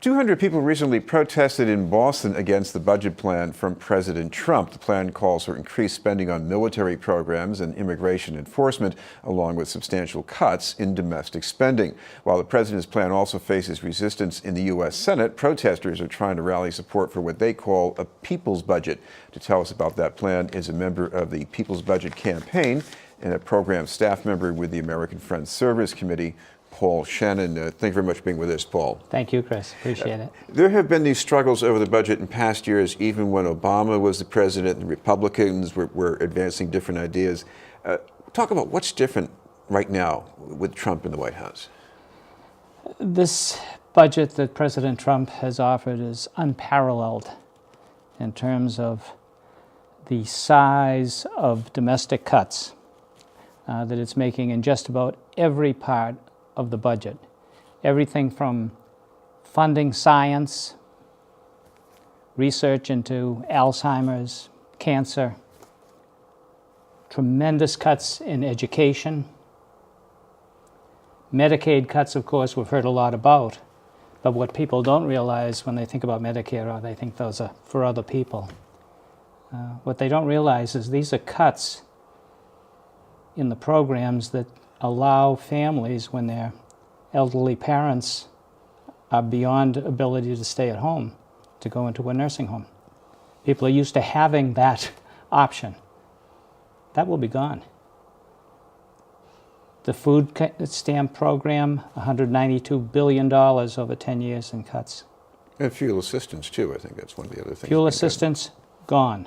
200 people recently protested in Boston against the budget plan from President Trump. The plan calls for increased spending on military programs and immigration enforcement, along with substantial cuts in domestic spending. While the president's plan also faces resistance in the U.S. Senate, protesters are trying to rally support for what they call a people's budget. To tell us about that plan is a member of the People's Budget Campaign and a program staff member with the American Friends Service Committee, Paul Shannon. Thank you very much for being with us, Paul. Thank you, Chris. Appreciate it. There have been these struggles over the budget in past years, even when Obama was the president and Republicans were advancing different ideas. Talk about what's different right now with Trump in the White House. This budget that President Trump has offered is unparalleled in terms of the size of domestic cuts that it's making in just about every part of the budget. Everything from funding science, research into Alzheimer's, cancer, tremendous cuts in education, Medicaid cuts, of course, we've heard a lot about, but what people don't realize when they think about Medicare, or they think those are for other people. What they don't realize is these are cuts in the programs that allow families, when their elderly parents are beyond ability to stay at home, to go into a nursing home. People are used to having that option. That will be gone. The food stamp program, $192 billion over 10 years in cuts. And fuel assistance, too. I think that's one of the other things. Fuel assistance, gone.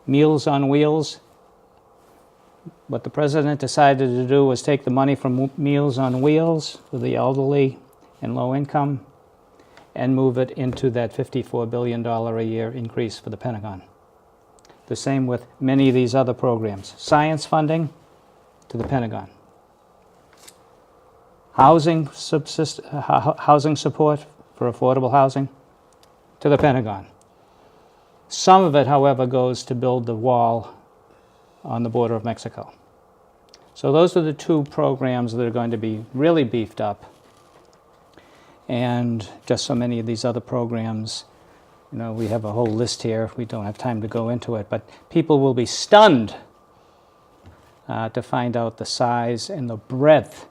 Meals on Wheels. What the president decided to do was take the money from Meals on Wheels for the elderly and low income and move it into that $54 billion a year increase for the Pentagon. The same with many of these other programs. Science funding to the Pentagon. Housing support for affordable housing to the Pentagon. Some of it, however, goes to build the wall on the border of Mexico. So those are the two programs that are going to be really beefed up. And just so many of these other programs, you know, we have a whole list here. We don't have time to go into it, but people will be stunned to find out the size and the breadth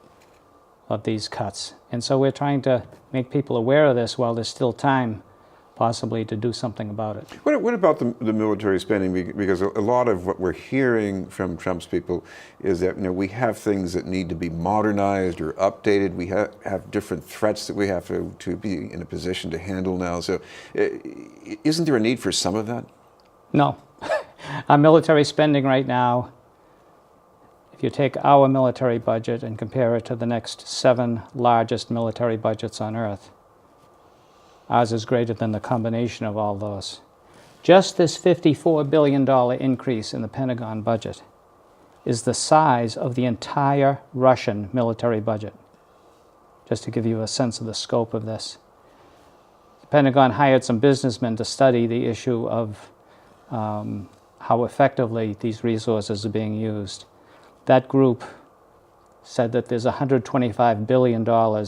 of these cuts. And so we're trying to make people aware of this while there's still time possibly to do something about it. What about the military spending? Because a lot of what we're hearing from Trump's people is that, you know, we have things that need to be modernized or updated. We have different threats that we have to be in a position to handle now. So isn't there a need for some of that? No. Our military spending right now, if you take our military budget and compare it to the next 7 largest military budgets on earth, ours is greater than the combination of all those. Just this $54 billion increase in the Pentagon budget is the size of the entire Russian military budget, just to give you a sense of the scope of this. The Pentagon hired some businessmen to study the issue of how effectively these resources are being used. That group said that there's $125 billion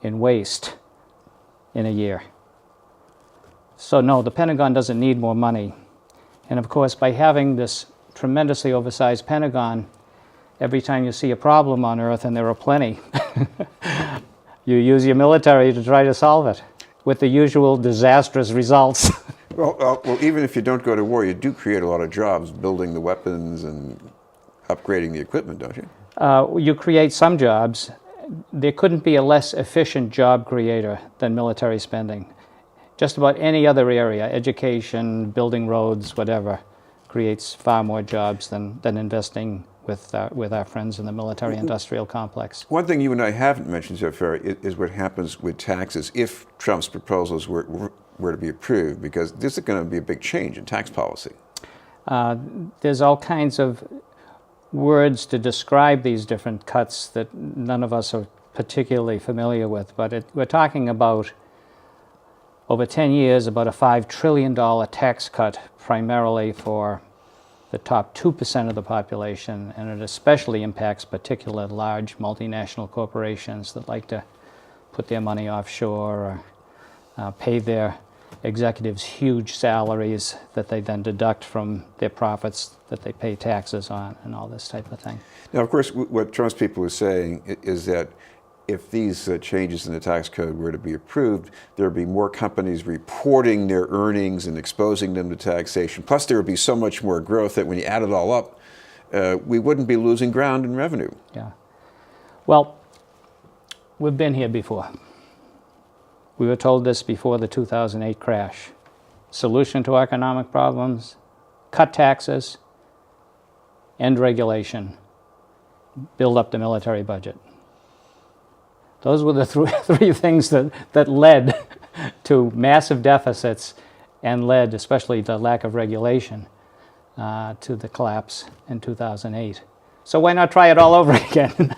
in waste in a year. So no, the Pentagon doesn't need more money. And of course, by having this tremendously oversized Pentagon, every time you see a problem on Earth, and there are plenty, you use your military to try to solve it, with the usual disastrous results. Well, even if you don't go to war, you do create a lot of jobs building the weapons and upgrading the equipment, don't you? You create some jobs. There couldn't be a less efficient job creator than military spending. Just about any other area, education, building roads, whatever, creates far more jobs than investing with our friends in the military-industrial complex. One thing you and I haven't mentioned so far is what happens with taxes if Trump's proposals were to be approved, because this is going to be a big change in tax policy. There's all kinds of words to describe these different cuts that none of us are particularly familiar with, but we're talking about, over 10 years, about a $5 trillion tax cut, primarily for the top 2% of the population, and it especially impacts particular large multinational corporations that like to put their money offshore or pay their executives huge salaries that they then deduct from their profits that they pay taxes on, and all this type of thing. Now, of course, what Trump's people are saying is that if these changes in the tax code were to be approved, there would be more companies reporting their earnings and exposing them to taxation. Plus, there would be so much more growth that when you add it all up, we wouldn't be losing ground in revenue. Yeah. Well, we've been here before. We were told this before the 2008 crash. Solution to economic problems: cut taxes, end regulation, build up the military budget. Those were the three things that led to massive deficits and led, especially the lack of regulation, to the collapse in 2008. So why not try it all over again?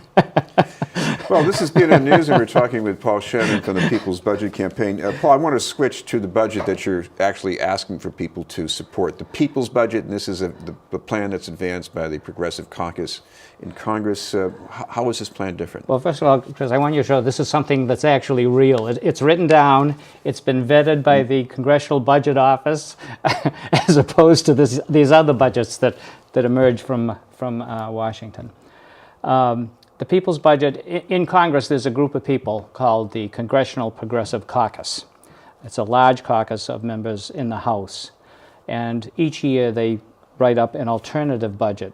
Well, this has been on news, and we're talking with Paul Shannon from the People's Budget Campaign. Paul, I want to switch to the budget that you're actually asking for people to support. The People's Budget, and this is the plan that's advanced by the Progressive Caucus in Congress. How is this plan different? Well, first of all, Chris, I want you to show this is something that's actually real. It's written down. It's been vetted by the Congressional Budget Office, as opposed to these other budgets that emerge from Washington. The People's Budget, in Congress, there's a group of people called the Congressional Progressive Caucus. It's a large caucus of members in the House. And each year they write up an alternative budget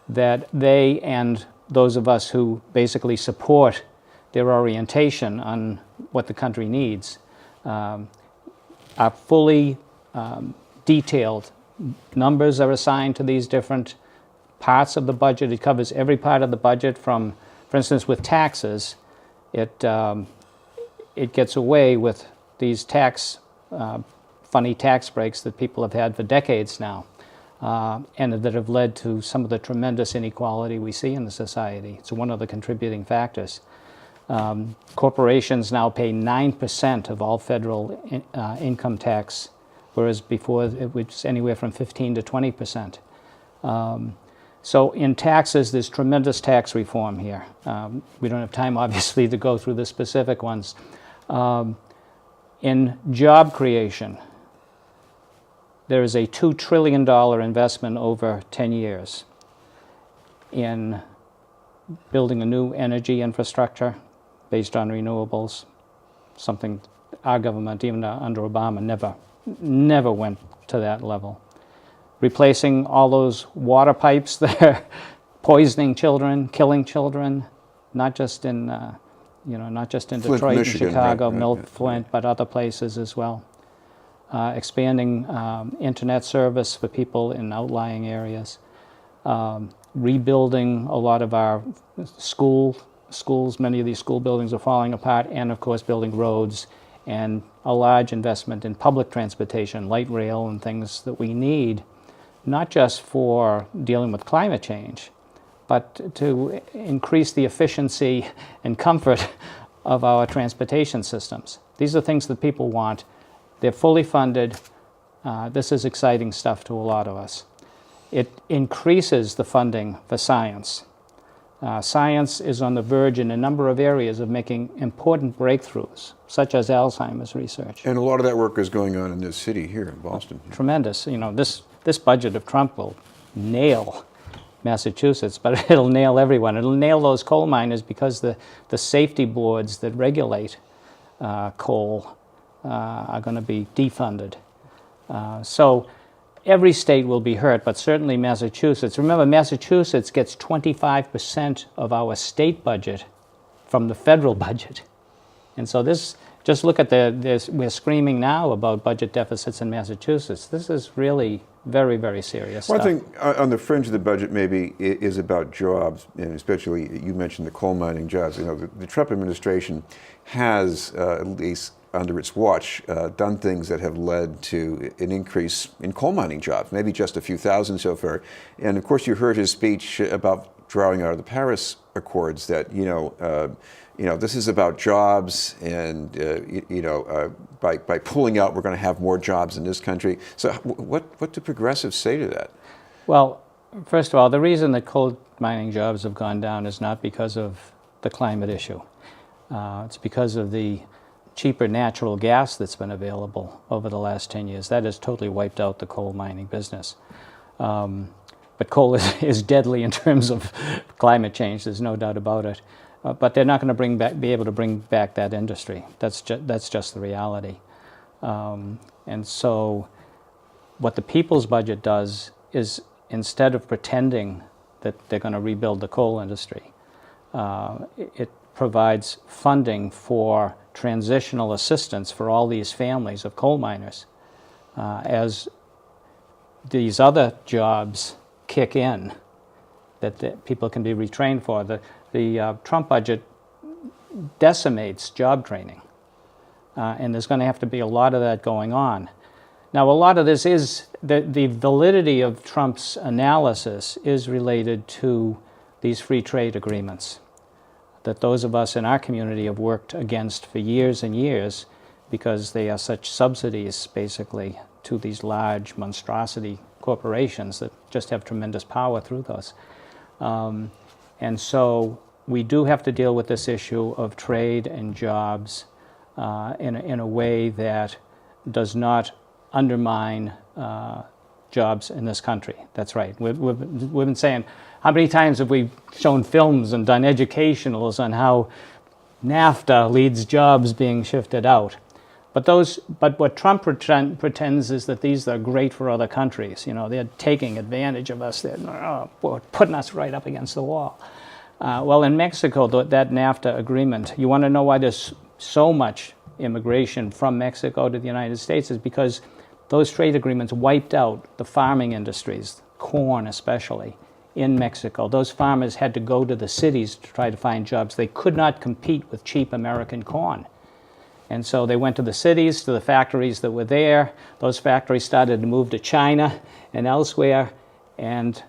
that they and those of us who basically support their orientation on what the country needs are fully detailed. Numbers are assigned to these different parts of the budget. It covers every part of the budget from, for instance, with taxes, it gets away with these funny tax breaks that people have had for decades now, and that have led to some of the tremendous inequality we see in the society. It's one of the contributing factors. Corporations now pay 9% of all federal income tax, whereas before it was anywhere from 15 to 20%. So in taxes, there's tremendous tax reform here. We don't have time, obviously, to go through the specific ones. In job creation, there is a $2 trillion investment over 10 years in building a new energy infrastructure based on renewables, something our government, even under Obama, never went to that level. Replacing all those water pipes that are poisoning children, killing children, not just in Detroit, Michigan, and Chicago, right, Flint, but other places as well. Expanding internet service for people in outlying areas. Rebuilding a lot of our schools. Many of these school buildings are falling apart, and of course building roads, and a large investment in public transportation, light rail, and things that we need, not just for dealing with climate change, but to increase the efficiency and comfort of our transportation systems. These are things that people want. They're fully funded. This is exciting stuff to a lot of us. It increases the funding for science. Science is on the verge in a number of areas of making important breakthroughs, such as Alzheimer's research. And a lot of that work is going on in this city here in Boston. Tremendous. This budget of Trump will nail Massachusetts, but it'll nail everyone. It'll nail those coal miners because the safety boards that regulate coal are going to be defunded. So every state will be hurt, but certainly Massachusetts. Remember, Massachusetts gets 25% of our state budget from the federal budget. And so just look at we're screaming now about budget deficits in Massachusetts. This is really very, very serious stuff. One thing on the fringe of the budget maybe is about jobs, and especially you mentioned the coal mining jobs. The Trump administration has, at least under its watch, done things that have led to an increase in coal mining jobs, maybe just a few thousand so far. And of course, you heard his speech about drawing out of the Paris Accords that, this is about jobs, and by pulling out, we're going to have more jobs in this country. So what do progressives say to that? Well, first of all, the reason that coal mining jobs have gone down is not because of the climate issue. It's because of the cheaper natural gas that's been available over the last 10 years. That has totally wiped out the coal mining business. But coal is deadly in terms of climate change. There's no doubt about it. But they're not going to be able to bring back that industry. That's just the reality. And so what the people's budget does is, instead of pretending that they're going to rebuild the coal industry, it provides funding for transitional assistance for all these families of coal miners as these other jobs kick in that people can be retrained for. The Trump budget decimates job training, and there's going to have to be a lot of that going on. Now, a lot of this is, the validity of Trump's analysis is related to these free trade agreements that those of us in our community have worked against for years and years, because they are such subsidies, basically, to these large monstrosity corporations that just have tremendous power through those. And so we do have to deal with this issue of trade and jobs in a way that does not undermine jobs in this country. That's right. We've been saying, how many times have we shown films and done educationals on how NAFTA leads jobs being shifted out? But what Trump pretends is that these are great for other countries. You know, they're taking advantage of us. They're putting us right up against the wall. Well, in Mexico, that NAFTA agreement, you want to know why there's so much immigration from Mexico to the United States, is because those trade agreements wiped out the farming industries, corn especially, in Mexico. Those farmers had to go to the cities to try to find jobs. They could not compete with cheap American corn. And so they went to the cities, to the factories that were there. Those factories started to move to China and elsewhere. And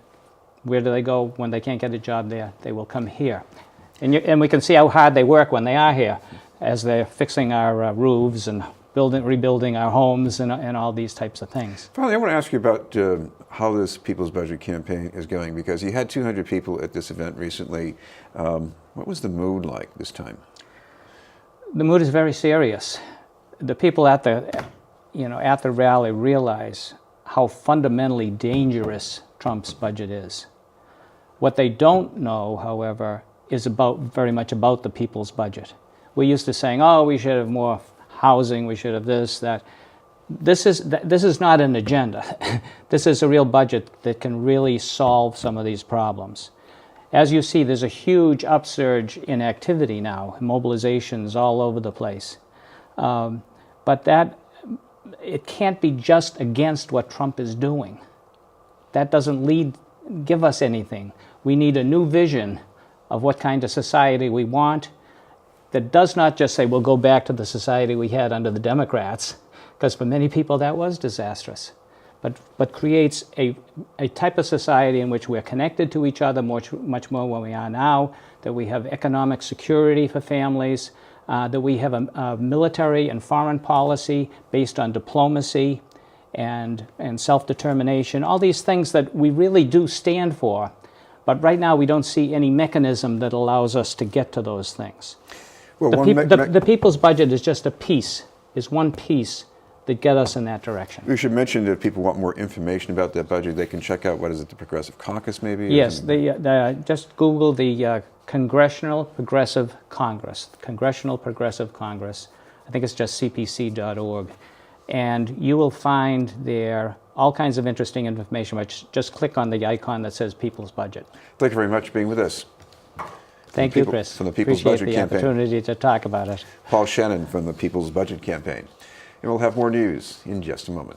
where do they go when they can't get a job there? They will come here. And we can see how hard they work when they are here, as they're fixing our roofs and rebuilding our homes and all these types of things. Finally, I want to ask you about how this People's Budget campaign is going, because you had 200 people at this event recently. What was the mood like this time? The mood is very serious. The people at the rally realize how fundamentally dangerous Trump's budget is. What they don't know, however, is very much about the people's budget. We're used to saying, oh, we should have more housing, we should have this, that. This is not an agenda. This is a real budget that can really solve some of these problems. As you see, there's a huge upsurge in activity now, mobilizations all over the place. But it can't be just against what Trump is doing. That doesn't give us anything. We need a new vision of what kind of society we want, that does not just say we'll go back to the society we had under the Democrats, because for many people that was disastrous, but creates a type of society in which we're connected to each other much more than we are now, that we have economic security for families, that we have a military and foreign policy based on diplomacy and self-determination, all these things that we really do stand for. But right now we don't see any mechanism that allows us to get to those things. Well, the people's budget is just one piece that get us in that direction. We should mention that if people want more information about that budget, they can check out, the Progressive Caucus maybe? Yes, just Google the Congressional Progressive Congress. Congressional Progressive Congress. I think it's just cpc.org. And you will find there all kinds of interesting information, but just click on the icon that says People's Budget. Thank you very much for being with us. Thank you, Chris. From the People's Budget Campaign. Appreciate the opportunity to talk about it. Paul Shannon from the People's Budget Campaign. And we'll have more news in just a moment.